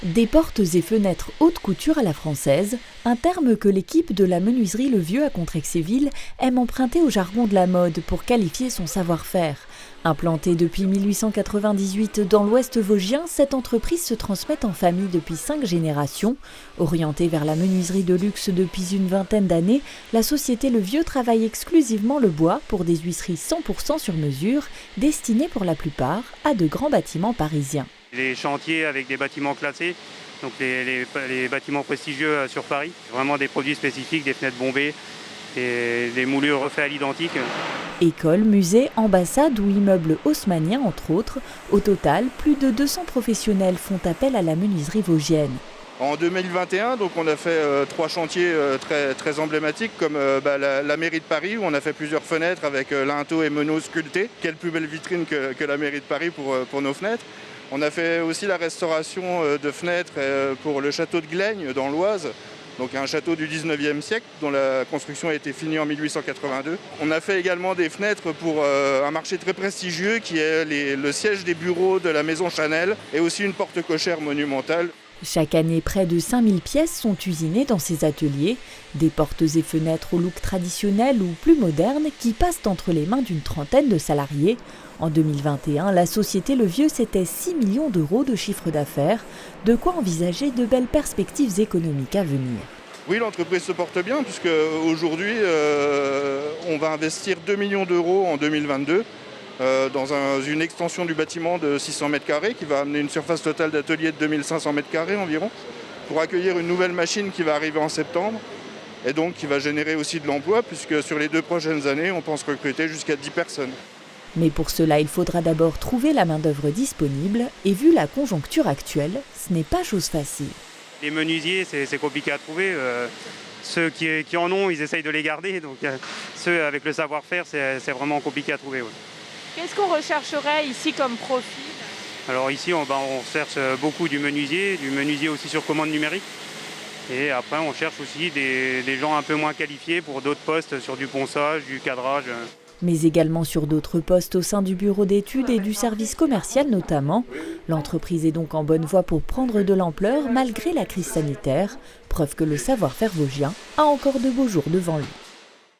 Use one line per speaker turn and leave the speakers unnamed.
Des portes et fenêtres haute couture à la française, un terme que l'équipe de la menuiserie Le Vieux à Contrexéville aime emprunter au jargon de la mode pour qualifier son savoir-faire. Implantée depuis 1898 dans l'Ouest vosgien, cette entreprise se transmet en famille depuis 5 générations. Orientée vers la menuiserie de luxe depuis une vingtaine d'années, la société Le Vieux travaille exclusivement le bois pour des huisseries 100% sur mesure, destinées pour la plupart à de grands bâtiments parisiens.
Les chantiers avec des bâtiments classés, donc les bâtiments prestigieux sur Paris, vraiment des produits spécifiques, des fenêtres bombées, et des moulures refaites à l'identique.
Écoles, musées, ambassades ou immeubles haussmanniens entre autres, au total, plus de 200 professionnels font appel à la menuiserie vosgienne.
En 2021, donc on a fait 3 chantiers très emblématiques comme la mairie de Paris où on a fait plusieurs fenêtres avec linteaux et meneaux sculptés. Quelle plus belle vitrine que la mairie de Paris pour nos fenêtres. On a fait aussi la restauration de fenêtres pour le château de Glaigne dans l'Oise, donc un château du 19e siècle dont la construction a été finie en 1882. On a fait également des fenêtres pour un marché très prestigieux qui est le siège des bureaux de la maison Chanel et aussi une porte cochère monumentale.
Chaque année, près de 5000 pièces sont usinées dans ces ateliers, des portes et fenêtres au look traditionnel ou plus moderne qui passent entre les mains d'une trentaine de salariés. En 2021, la société Le Vieux, c'était 6 millions d'euros de chiffre d'affaires, de quoi envisager de belles perspectives économiques à venir.
Oui, l'entreprise se porte bien puisque aujourd'hui, on va investir 2 millions d'euros en 2022. Dans une extension du bâtiment de 600 m² qui va amener une surface totale d'atelier de 2500 m² environ pour accueillir une nouvelle machine qui va arriver en septembre et donc qui va générer aussi de l'emploi puisque sur les 2 prochaines années, on pense recruter jusqu'à 10 personnes.
Mais pour cela, il faudra d'abord trouver la main-d'œuvre disponible et vu la conjoncture actuelle, ce n'est pas chose facile.
Les menuisiers, c'est compliqué à trouver. Ceux qui en ont, ils essayent de les garder. Donc ceux avec le savoir-faire, c'est vraiment compliqué à trouver. Ouais.
Qu'est-ce qu'on rechercherait ici comme profil?
Alors ici, on cherche beaucoup du menuisier aussi sur commande numérique. Et après, on cherche aussi des gens un peu moins qualifiés pour d'autres postes sur du ponçage, du cadrage.
Mais également sur d'autres postes au sein du bureau d'études et du service commercial notamment. L'entreprise est donc en bonne voie pour prendre de l'ampleur malgré la crise sanitaire, preuve que le savoir-faire vosgien a encore de beaux jours devant lui.